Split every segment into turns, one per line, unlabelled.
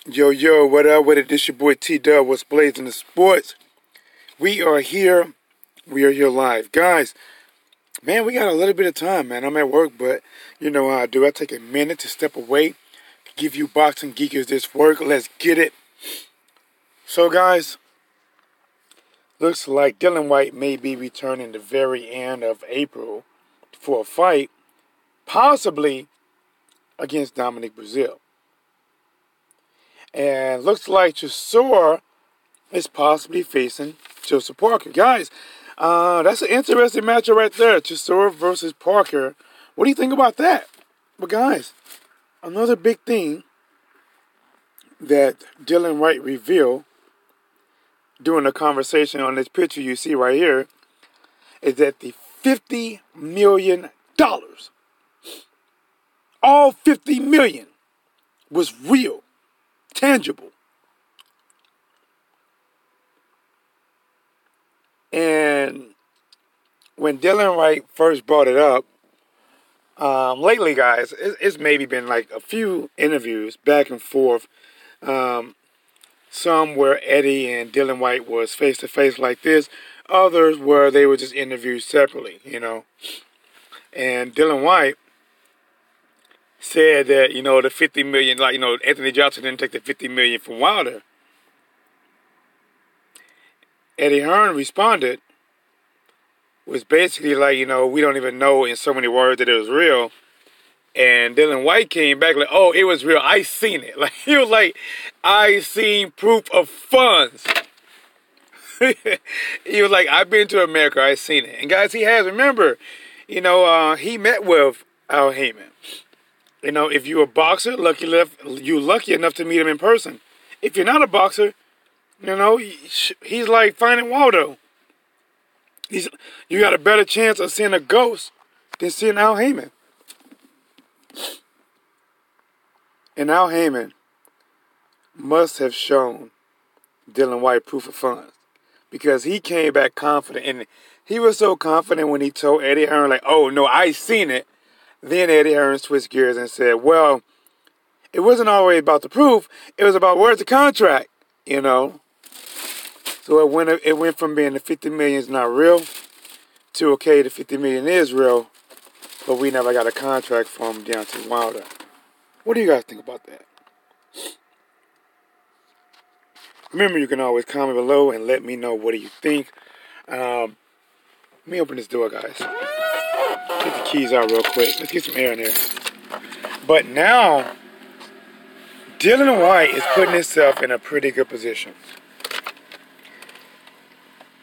Yo, what up with it? This your boy T-Dub, what's blazing the sports. We are here live. Guys, man, we got a little bit of time, man. I'm at work, but you know how I do. I take a minute to step away, give you boxing geekers this work. Let's get it. So, guys, looks like Dillian Whyte may be returning the very end of April for a fight, possibly against Dominic Brazil. And looks like Chisora is possibly facing Joseph Parker. Guys, that's an interesting matchup right there. Chisora versus Parker. What do you think about that? But guys, another big thing that Dillian Whyte revealed during the conversation on this picture you see right here is that the $50 million, all $50 million, was real. Tangible. And when Dillian Whyte first brought it up, lately, guys, it's maybe been like a few interviews back and forth. Some where Eddie and Dillian Whyte was face to face like this. Others where they were just interviewed separately, you know. And Dillian Whyte said that, you know, the $50 million, like, you know, Anthony Johnson didn't take the $50 million from Wilder. Eddie Hearn responded, was basically like, you know, we don't even know in so many words that it was real. And Dillian Whyte came back like, oh, it was real. I seen it. Like, he was like, I seen proof of funds. He was like, I've been to America. I seen it. And guys, he has. Remember, you know, he met with Al Heyman. You know, if you're a boxer, you're lucky enough to meet him in person. If you're not a boxer, you know, he's like finding Waldo. You got a better chance of seeing a ghost than seeing Al Heyman. And Al Heyman must have shown Dillian Whyte proof of funds, because he came back confident. And he was so confident when he told Eddie Hearn, like, oh, no, I seen it. Then Eddie Hearn switched gears and said, well, it wasn't always about the proof. It was about where's the contract, you know. So it went from being the $50 million is not real to, okay, the $50 million is real, but we never got a contract from Deontay Wilder. What do you guys think about that? Remember, you can always comment below and let me know what do you think. Let me open this door, guys. Get the keys out real quick. Let's get some air in here. But now, Dillian Whyte is putting himself in a pretty good position.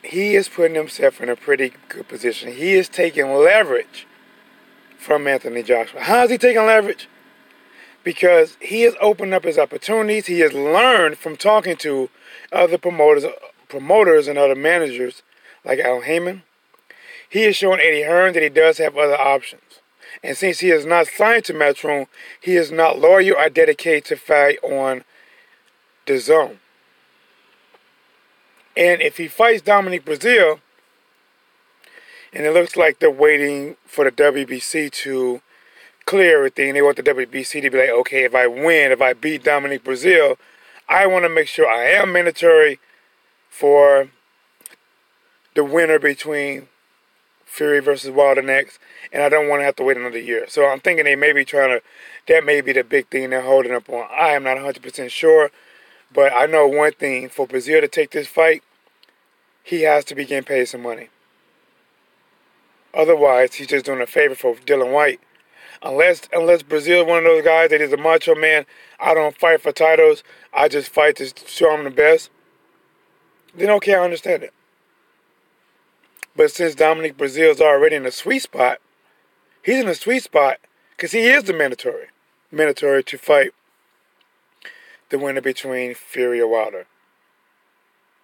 He is putting himself in a pretty good position. He is taking leverage from Anthony Joshua. How is he taking leverage? Because he has opened up his opportunities. He has learned from talking to other promoters and other managers like Al Heyman. He is showing Eddie Hearn that he does have other options. And since he is not signed to Matchroom, he is not loyal or dedicated to fight on the zone. And if he fights Dominic Brazil, and it looks like they're waiting for the WBC to clear everything, they want the WBC to be like, okay, if I beat Dominic Brazil, I want to make sure I am mandatory for the winner between Fury versus Wilder next, and I don't want to have to wait another year. So I'm thinking they may be that may be the big thing they're holding up on. I am not 100% sure, but I know one thing, for Brazil to take this fight, he has to be getting paid some money. Otherwise, he's just doing a favor for Dillian Whyte. Unless Brazil is one of those guys that is a macho man, I don't fight for titles, I just fight to show him the best, then okay, I understand it. But since Dominic Brazil is already in a sweet spot, he's in a sweet spot because he is the mandatory to fight the winner between Fury or Wilder.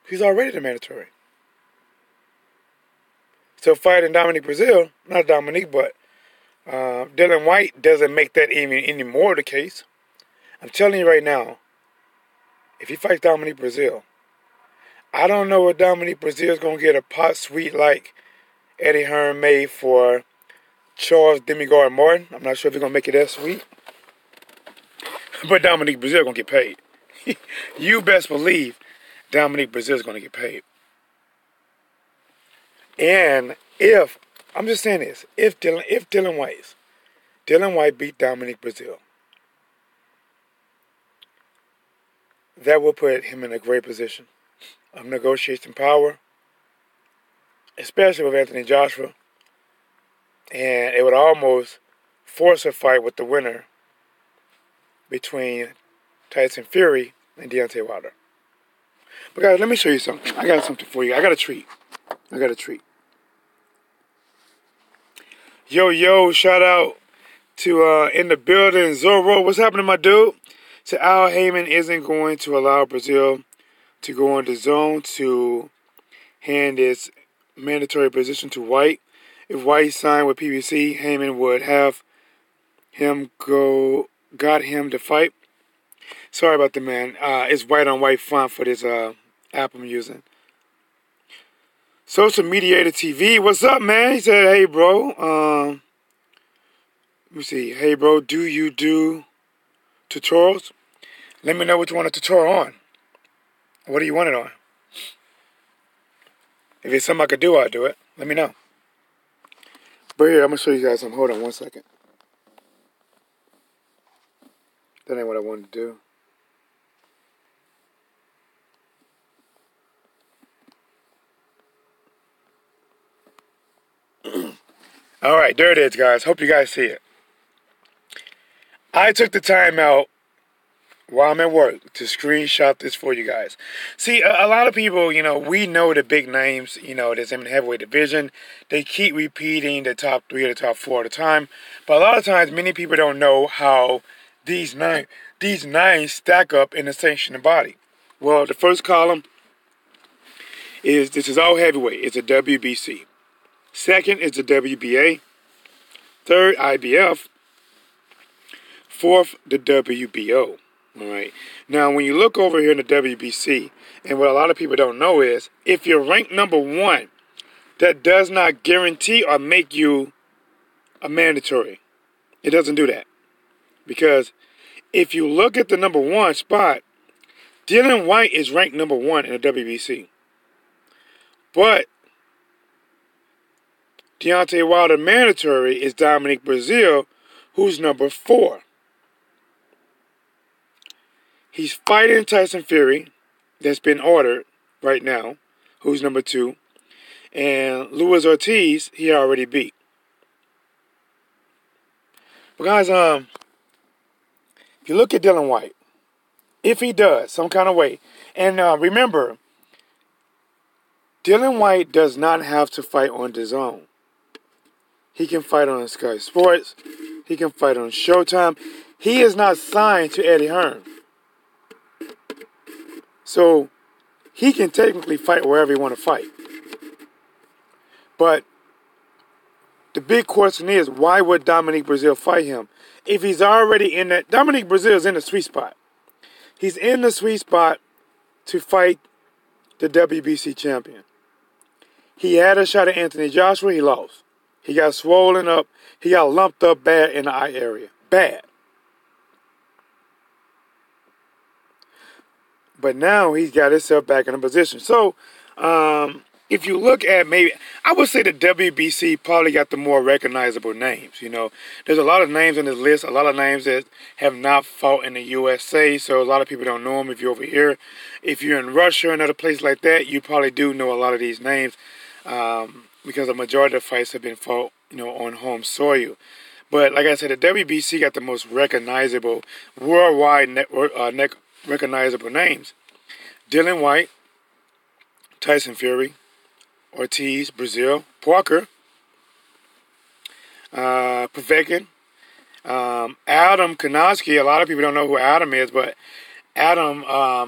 He's already the mandatory. So fighting Dominic Brazil, not Dominic, but Dillian Whyte doesn't make that even any more the case. I'm telling you right now, if he fights Dominic Brazil, I don't know if Dominic Brazil is going to get a pot sweet like Eddie Hearn made for Charles Demigod Martin. I'm not sure if he's going to make it that sweet. But Dominic Brazil going to get paid. you best believe Dominic Brazil is going to get paid. And if, I'm just saying this, if Dillian Whyte beat Dominic Brazil, that will put him in a great position of negotiation power, especially with Anthony Joshua. And it would almost force a fight with the winner between Tyson Fury and Deontay Wilder. But guys, let me show you something. I got something for you. I got a treat. Yo, shout out to in the building, Zorro. What's happening, my dude? So Al Heyman isn't going to allow Brazil to go on the zone to hand its mandatory position to White. If White signed with PBC, Heyman would have got him to fight. Sorry about the man. It's white on white font for this app I'm using. Social Mediator TV. What's up, man? He said, hey, bro. Let me see. Hey, bro, do you do tutorials? Let me know what you want a tutorial on. What do you want it on? If it's something I could do, I'll do it. Let me know. But here, I'm going to show you guys something. Hold on one second. That ain't what I wanted to do. All right, there it is, guys. Hope you guys see it. I took the time out while I'm at work to screenshot this for you guys. See, a lot of people, we know the big names, that's in the heavyweight division. They keep repeating the top 3 or the top 4 at a time. But a lot of times, many people don't know how these nine stack up in the sanctioning body. Well, the first column this is all heavyweight. It's a WBC. Second is the WBA. Third, IBF. Fourth, the WBO. All right. Now, when you look over here in the WBC, and what a lot of people don't know is, if you're ranked number 1, that does not guarantee or make you a mandatory. It doesn't do that. Because if you look at the number 1 spot, Dillian Whyte is ranked number 1 in the WBC. But Deontay Wilder mandatory is Dominic Brazil, who's number 4. He's fighting Tyson Fury, that's been ordered right now, who's number 2. And Luis Ortiz, he already beat. But guys, if you look at Dillian Whyte, if he does some kind of way, and remember, Dillian Whyte does not have to fight on DAZN. He can fight on Sky Sports. He can fight on Showtime. He is not signed to Eddie Hearn. So, he can technically fight wherever he want to fight. But the big question is, why would Dominic Brazil fight him? If he's already in that, Dominic Brazil is in the sweet spot. He's in the sweet spot to fight the WBC champion. He had a shot at Anthony Joshua, he lost. He got swollen up. He got lumped up bad in the eye area. Bad. But now he's got himself back in a position. So, if you look at maybe, I would say the WBC probably got the more recognizable names. There's a lot of names on this list, a lot of names that have not fought in the USA, so a lot of people don't know them if you're over here. If you're in Russia or another place like that, you probably do know a lot of these names because the majority of the fights have been fought, on home soil. But like I said, the WBC got the most recognizable, worldwide recognizable names. Dillian Whyte, Tyson Fury, Ortiz, Brazil, Parker, Povetkin, Adam Konoski. A lot of people don't know who Adam is, but Adam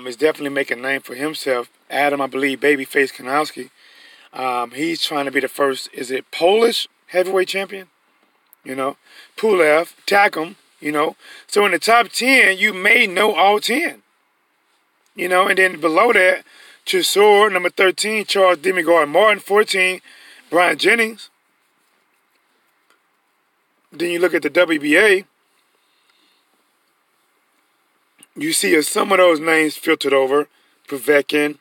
is definitely making a name for himself. Adam, I believe, babyface Konoski. He's trying to be the first, is it Polish heavyweight champion? Pulev, Takum, So in the top 10, you may know all 10. And then below that, Chisor, number 13, Charles Demigard Martin, 14, Brian Jennings. Then you look at the WBA, you see some of those names filtered over. Povetkin.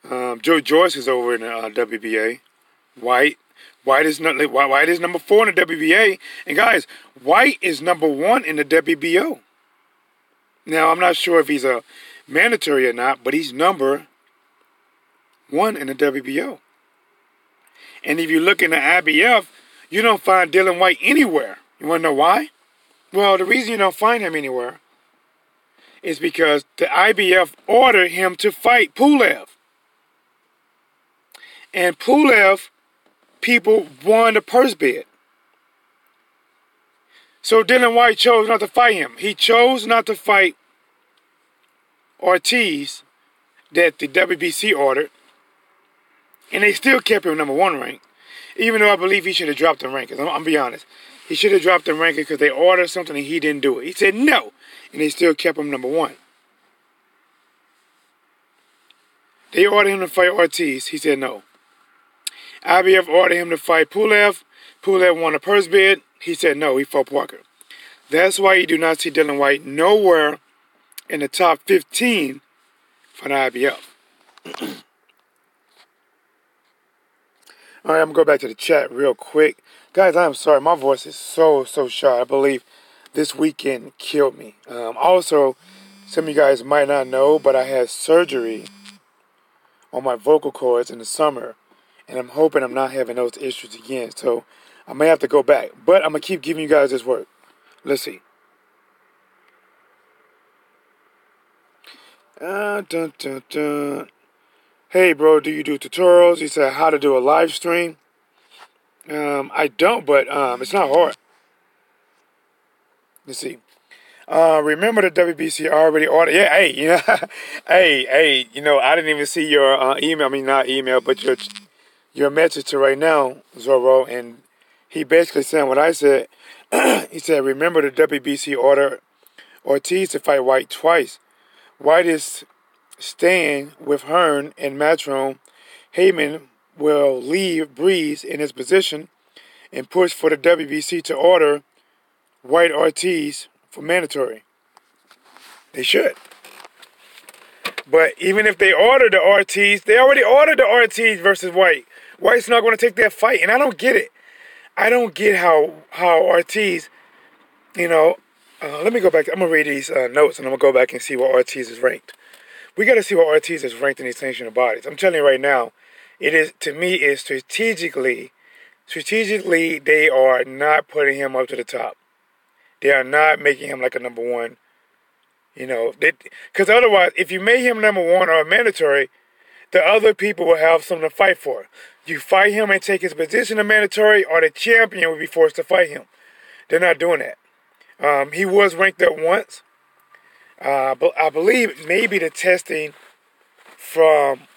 Joe Joyce is over in the WBA. Whyte. Whyte is number 4 in the WBA. And guys, Whyte is number 1 in the WBO. Now, I'm not sure if he's a mandatory or not, but he's number 1 in the WBO. And if you look in the IBF, you don't find Dillian Whyte anywhere. You want to know why? Well, the reason you don't find him anywhere is because the IBF ordered him to fight Pulev. And Pulev people won the purse bid. So Dillian Whyte chose not to fight him. He chose not to fight Ortiz that the WBC ordered. And they still kept him number 1 ranked. Even though I believe he should have dropped the rankings. I'm be honest. He should have dropped the ranking because they ordered something and he didn't do it. He said no. And they still kept him number 1. They ordered him to fight Ortiz. He said no. IBF ordered him to fight Pulev. Pulev won the purse bid. He said no. He fought Parker. That's why you do not see Dillian Whyte nowhere in the top 15 for the IBF. All right, I'm going to go back to the chat real quick. Guys, I'm sorry. My voice is so shot. I believe this weekend killed me. Also, some of you guys might not know, but I had surgery on my vocal cords in the summer. And I'm hoping I'm not having those issues again. So I may have to go back. But I'm going to keep giving you guys this work. Let's see. Dun, dun, dun. Hey, bro, do you do tutorials? He said how to do a live stream. I don't, but it's not hard. Let's see. Remember the WBC already ordered. Yeah, hey, you know, hey, you know, I didn't even see your email. I mean, not email, but your message to right now, Zorro, and he basically said what I said. He said, remember the WBC ordered Ortiz to fight Whyte twice. Whyte is staying with Hearn and Matchroom. Heyman will leave Breeze in his position and push for the WBC to order Whyte Ortiz for mandatory. They should. But even if they order the Ortiz, they already ordered the Ortiz versus Whyte. Whyte's not going to take that fight, and I don't get it. I don't get how Ortiz, you know, let me go back. I'm going to read these notes, and I'm going to go back and see what Ortiz is ranked. We got to see what Ortiz is ranked in these sanctioned bodies. I'm telling you right now, it is, to me, is strategically, they are not putting him up to the top. They are not making him like a number 1. You know, because otherwise, if you make him number 1 or a mandatory, the other people will have something to fight for. You fight him and take his position in mandatory, or the champion will be forced to fight him. They're not doing that. He was ranked up once. But I believe maybe the testing from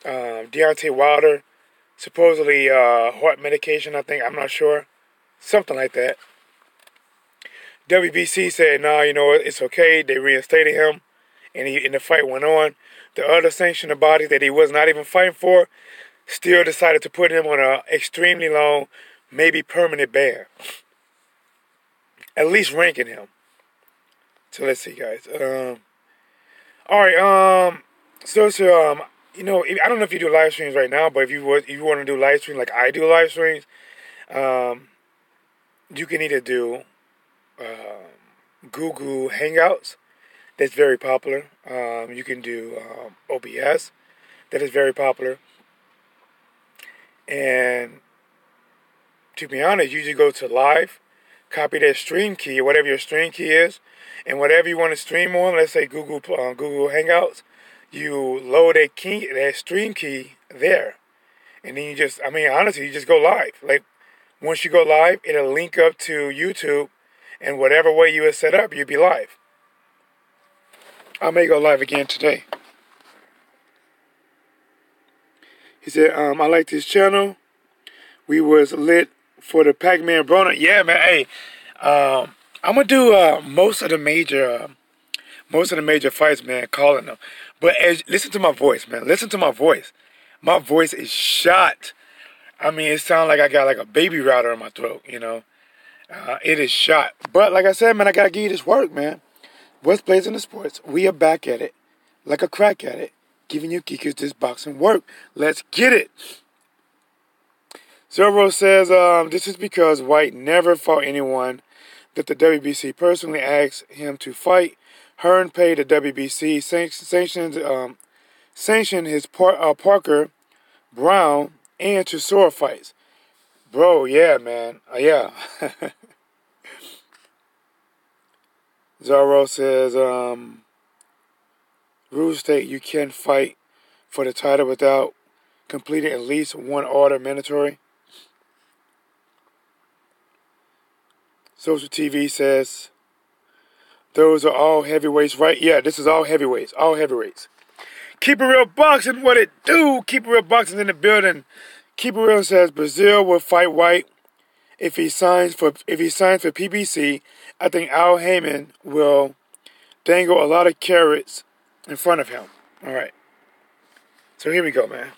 Deontay Wilder, supposedly heart medication, I think, I'm not sure. Something like that. WBC said, no, you know, it's okay. They reinstated him, and the fight went on. The other sanctioned bodies that he was not even fighting for still decided to put him on an extremely long, maybe permanent ban. At least ranking him. So let's see, guys. All right. So you know, I don't know if you do live streams right now, but if you want to do live streams like I do live streams, you can either do Google Hangouts. That's very popular. You can do OBS. That is very popular. And to be honest, you just go to live, copy that stream key, or whatever your stream key is, and whatever you want to stream on, let's say Google Hangouts, you load that stream key there. And then you just, I mean, honestly, you just go live. Like, once you go live, it'll link up to YouTube, and whatever way you are set up, you'll be live. I may go live again today. He said, I like this channel. We was lit for the Pac-Man Broner. Yeah, man. Hey, I'm gonna do most of the major fights, man. Calling them, but listen to my voice, man. Listen to my voice. My voice is shot. I mean, it sounds like I got like a baby router in my throat. You know, it is shot. But like I said, man, I gotta give you this work, man. What's Blazing the Sports? We are back at it, like a crack at it, giving you geekers this boxing work. Let's get it. Zero says, this is because Whyte never fought anyone that the WBC personally asked him to fight. Hearn paid the WBC sanctioned his Parker, Brown, and Chisora fights. Bro, yeah, man. Yeah. Zorro says, rules state you can fight for the title without completing at least one order mandatory. Social TV says, those are all heavyweights, right? Yeah, this is all heavyweights. All heavyweights. Keep it real boxing, what it do? Keep it real boxing in the building. Keep it real says Brazil will fight Whyte if he signs for PBC. I think Al Heyman will dangle a lot of carrots in front of him. All right. So here we go, man.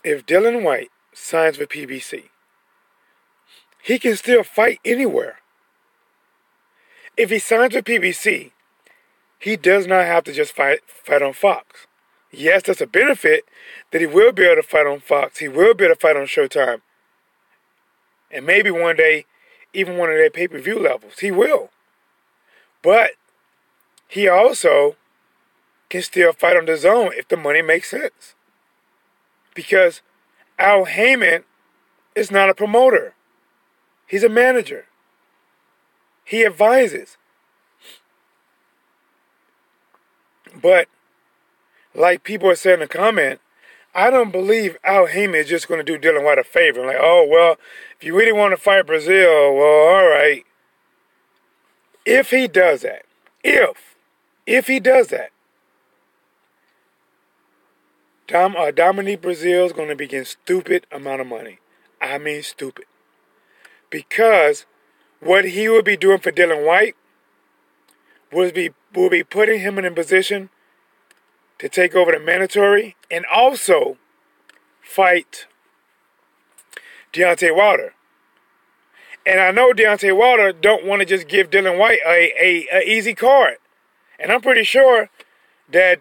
If Dillian Whyte signs for PBC, he can still fight anywhere. If he signs for PBC, he does not have to just fight on Fox. Yes, that's a benefit that he will be able to fight on Fox. He will be able to fight on Showtime. And maybe one day, even one of their pay-per-view levels. He will. But he also can still fight on the zone if the money makes sense. Because Al Heyman is not a promoter. He's a manager. He advises. But, like people are saying in the comment, I don't believe Al Heyman is just going to do Dillian Whyte a favor. Like, oh, well, if you really want to fight Brazil, well, all right. If he does that, if he does that, Dominic Brazil is going to be getting stupid amount of money. I mean stupid. Because what he will be doing for Dillian Whyte will be putting him in a position to take over the mandatory and also fight Deontay Wilder. And I know Deontay Wilder don't want to just give Dillian Whyte a easy card. And I'm pretty sure that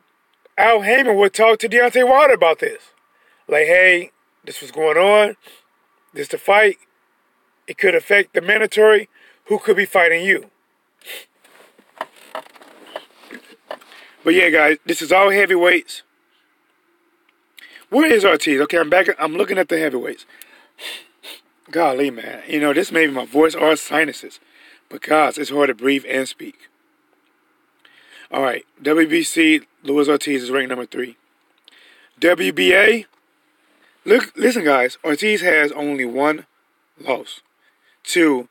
Al Heyman would talk to Deontay Wilder about this. Like, hey, this was going on. This the fight. It could affect the mandatory. Who could be fighting you? But yeah, guys, this is all heavyweights. Where is Ortiz? Okay, I'm back. I'm looking at the heavyweights. Golly, man. You know, this may be my voice or sinuses. Because it's hard to breathe and speak. All right, WBC, Luis Ortiz is ranked number 3. WBA, listen, guys. Ortiz has only one loss to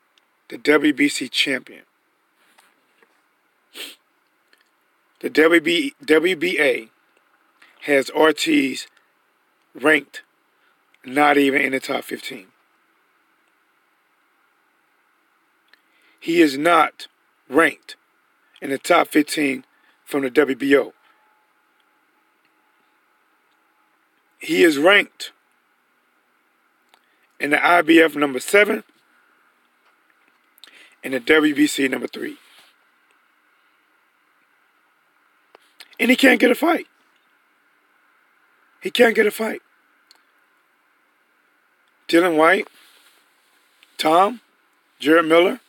the WBC champion. The WBA has Ortiz ranked not even in the top 15. He is not ranked in the top 15 from the WBO. He is ranked in the IBF number 7 and the WBC number 3. And he can't get a fight. He can't get a fight. Dillian Whyte, Tom, Jared Miller,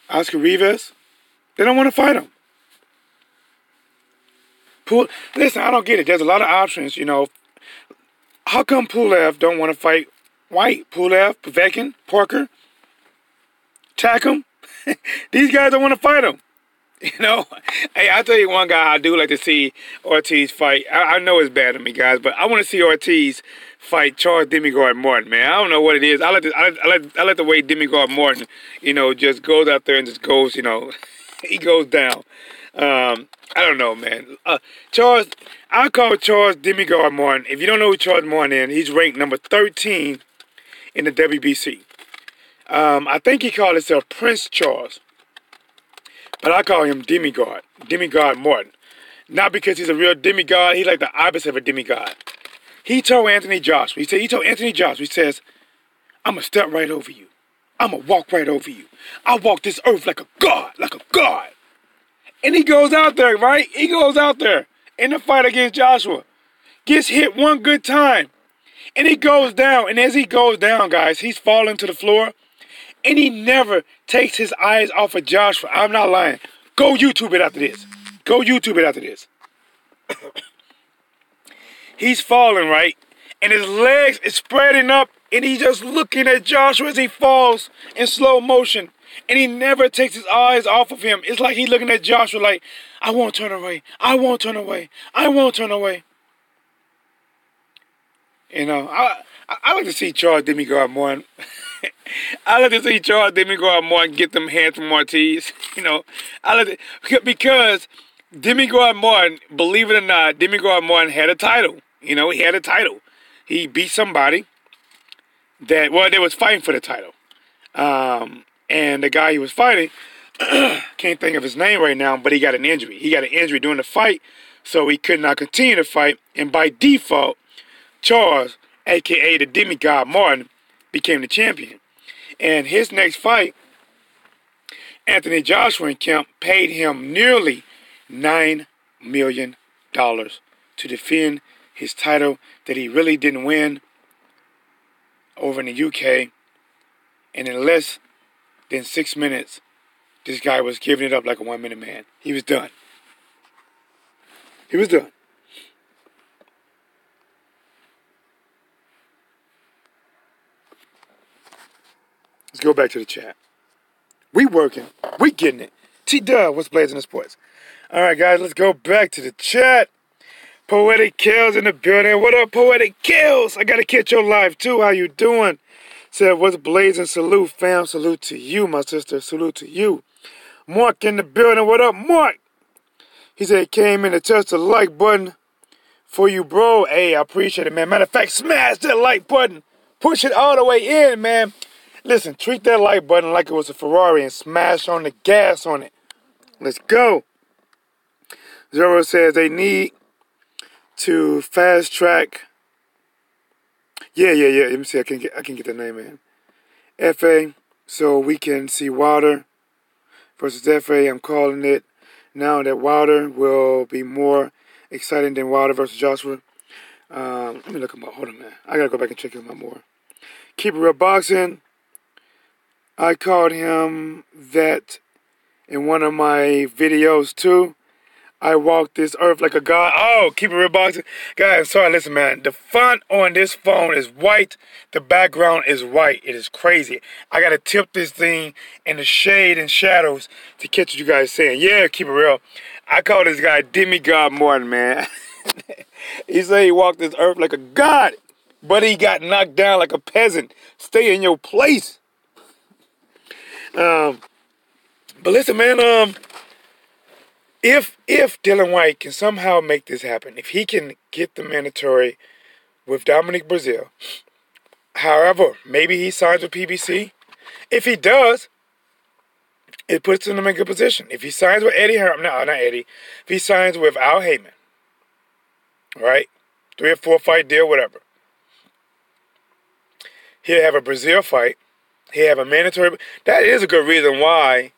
Oscar Rivas, they don't want to fight him. Listen, I don't get it. There's a lot of options, you know. How come Pulev don't want to fight Whyte? Pulev, Povetkin, Parker, Takum. These guys don't want to fight him. You know, hey, I'll tell you one guy I do like to see Ortiz fight. I know it's bad to me, guys, but I want to see Ortiz fight Charles Demigod Martin, man. I don't know what it is. I like the way Demigod Martin, you know, just goes out there and just goes, you know, he goes down. I don't know, man. I call Charles Demigod Martin. If you don't know who Charles Martin is, he's ranked number 13 in the WBC. I think he called himself Prince Charles. But I call him Demigod Martin. Not because he's a real demigod. He's like the opposite of a demigod. He told Anthony Joshua, he says, I'm going to step right over you. I'm going to walk right over you. I walk this earth like a god, like a god. And he goes out there, right? He goes out there in the fight against Joshua. Gets hit one good time. And he goes down. And as he goes down, guys, he's falling to the floor. And he never takes his eyes off of Joshua. I'm not lying. Go YouTube it after this. Go YouTube it after this. He's falling, right? And his legs is spreading up. And he's just looking at Joshua as he falls in slow motion. And he never takes his eyes off of him. It's like he's looking at Joshua like, I won't turn away. I won't turn away. I won't turn away. You know, I like to see Charles Demigod more. I like to see Charles Demigod more and get them hands from Ortiz. You know, I like to, because Demigod Martin, believe it or not, Demigod Martin had a title. You know, he had a title. He beat somebody that, well, they was fighting for the title. And the guy he was fighting, can't think of his name right now, but he got an injury. He got an injury during the fight, so he could not continue to fight. And by default, Charles, a.k.a. the Demigod Martin, became the champion. And his next fight, Anthony Joshua and Kemp paid him nearly $9 million to defend his title that he really didn't win over in the UK. And in less than 6 minutes, this guy was giving it up like a one-minute man. He was done. He was done. Let's go back to the chat. We working. We getting it. T-Dub, what's blazing the sports? All right, guys, let's go back to the chat. Poetic Kills in the building. What up, Poetic Kills? I got to catch your live, too. How you doing? Said, what's blazing? Salute, fam. Salute to you, my sister. Salute to you. Mark in the building. What up, Mark? He said he came in to touch the like button for you, bro. Hey, I appreciate it, man. Matter of fact, smash that like button. Push it all the way in, man. Listen, treat that like button like it was a Ferrari and smash on the gas on it. Let's go. Zero says they need to fast track. Yeah. Let me see. I can get the name in. FA, so we can see Wilder versus FA. I'm calling it now that Wilder will be more exciting than Wilder versus Joshua. Let me look him up. Hold on, man. I gotta go back and check him out more. Keep It Real Boxing. I called him that in one of my videos too. I walk this earth like a god. Oh, Keep It Real Boxing. Guys, sorry, listen, man. The font on this phone is white. The background is white. It is crazy. I got to tip this thing in the shade and shadows to catch what you guys saying. Yeah, keep it real. I call this guy Demigod Martin, man. He said he walked this earth like a god, but he got knocked down like a peasant. Stay in your place. But listen, man, if Dillian Whyte can somehow make this happen, if he can get the mandatory with Dominic Brazil, however, maybe he signs with PBC. If he does, it puts him in a good position. If he signs with Eddie Hearn, no, not Eddie. If he signs with Al Heyman, right, 3 or 4 fight deal, whatever, he'll have a Brazil fight. He'll have a mandatory. That is a good reason why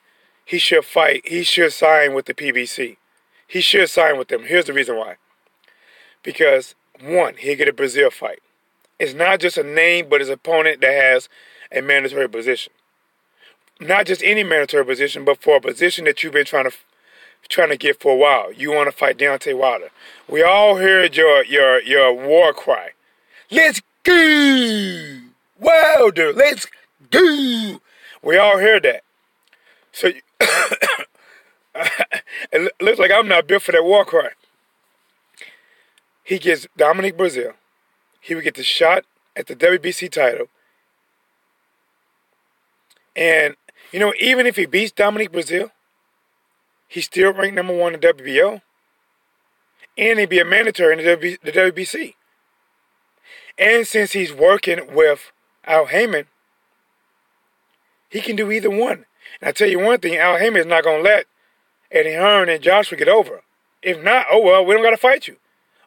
he should fight. He should sign with the PBC. He should sign with them. Here's the reason why. Because, one, he'll get a Brazil fight. It's not just a name, but his opponent that has a mandatory position. Not just any mandatory position, but for a position that you've been trying to get for a while. You want to fight Deontay Wilder. We all heard your war cry. Let's go, Wilder. Let's go. We all heard that. So it looks like I'm not built for that war cry. He gets Dominic Brazil. He would get the shot at the WBC title. And, you know, even if he beats Dominic Brazil, he's still ranked number 1 in WBO. And he'd be a mandatory in the WBC. And since he's working with Al Heyman, he can do either one. And I tell you one thing, Al Heyman is not going to let Eddie Hearn and Joshua get over. If not, oh well, we don't got to fight you.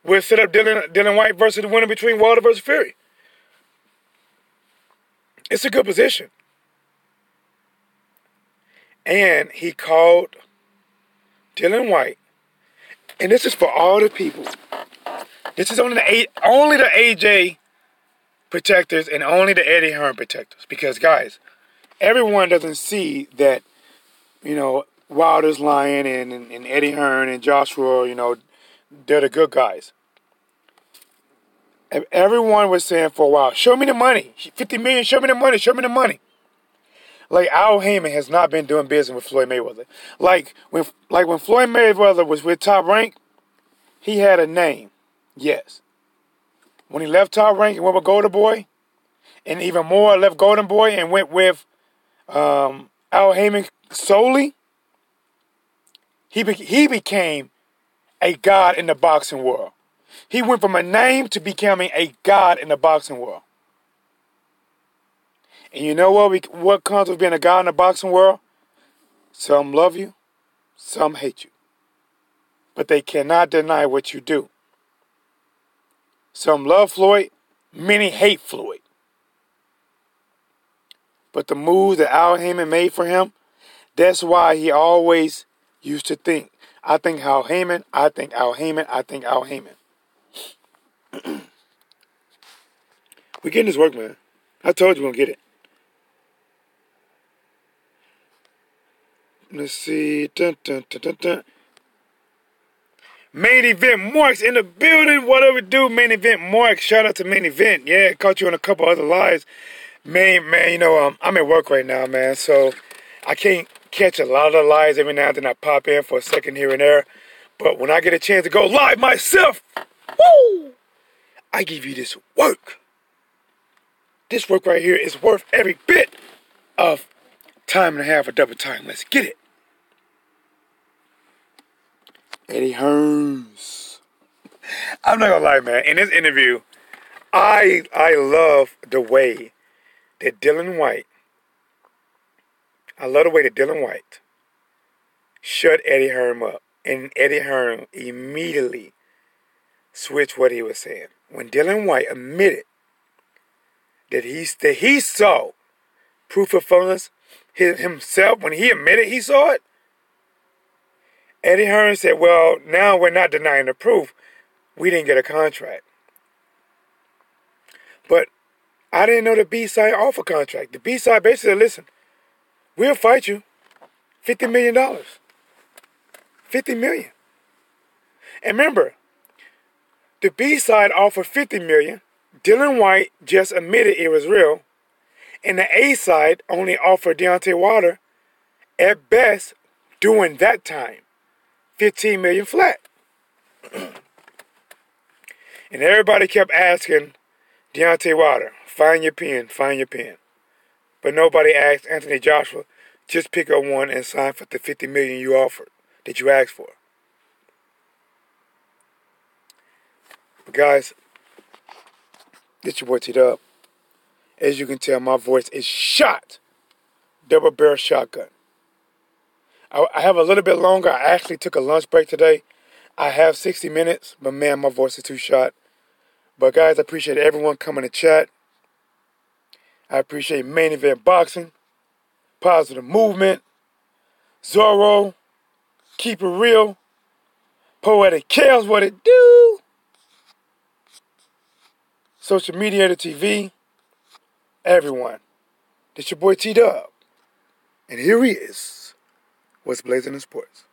We'll set up Dillian Whyte versus the winner between Wilder versus Fury. It's a good position. And he called Dillian Whyte. And this is for all the people. This is only the AJ protectors and only the Eddie Hearn protectors. Because, guys, everyone doesn't see that, Wilder's lying and Eddie Hearn and Joshua, they're the good guys. Everyone was saying for a while, show me the money. 50 million, show me the money, show me the money. Like, Al Heyman has not been doing business with Floyd Mayweather. Like when Floyd Mayweather was with Top Rank, he had a name. Yes. When he left Top Rank and went with Golden Boy, and even more left Golden Boy and went with Al Heyman solely, he became a god in the boxing world. He went from a name to becoming a god in the boxing world. And you know what comes with being a god in the boxing world? Some love you, some hate you. But they cannot deny what you do. Some love Floyd, many hate Floyd. But the move that Al Heyman made for him, that's why he always used to think, I think Al Heyman, I think Al Heyman, I think Al Heyman. We're getting this work, man. I told you we're going to get it. Let's see. Dun, dun, dun, dun, dun. Main Event Marks in the building. Whatever do, Main Event Marks. Shout out to Main Event. Yeah, caught you on a couple other lives. Man, I'm at work right now, man. So I can't catch a lot of the lives. Every now and then I pop in for a second here and there. But when I get a chance to go live myself, woo, I give you this work. This work right here is worth every bit of time and a half or double time. Let's get it. Eddie Hearns. I'm not gonna lie, man. In this interview, I love the way that Dillian Whyte shut Eddie Hearn up. And Eddie Hearn immediately switched what he was saying. When Dillian Whyte admitted that he saw proof of funds himself, when he admitted he saw it, Eddie Hearn said, well, now we're not denying the proof. We didn't get a contract. But I didn't know the B-side offered contract. The B-side basically said, listen, we'll fight you $50 million. $50 million. And remember, the B-side offered $50 million. Dillian Whyte just admitted it was real. And the A-side only offered Deontay Wilder, at best, during that time, $15 million flat. And everybody kept asking Deontay Wilder, find your pen, find your pen. But nobody asked Anthony Joshua, just pick up one and sign for the $50 million you offered, that you asked for. But guys, this your boy T-Dub. As you can tell, my voice is shot. Double barrel shotgun. I have a little bit longer. I actually took a lunch break today. I have 60 minutes, but man, my voice is too shot. But guys, I appreciate everyone coming to chat. I appreciate Main Event Boxing, Positive Movement, Zorro, Keep It Real, Poetic Chaos, What It Do, Social Media to TV, everyone. This your boy T-Dub. And here he is. What's blazing in sports?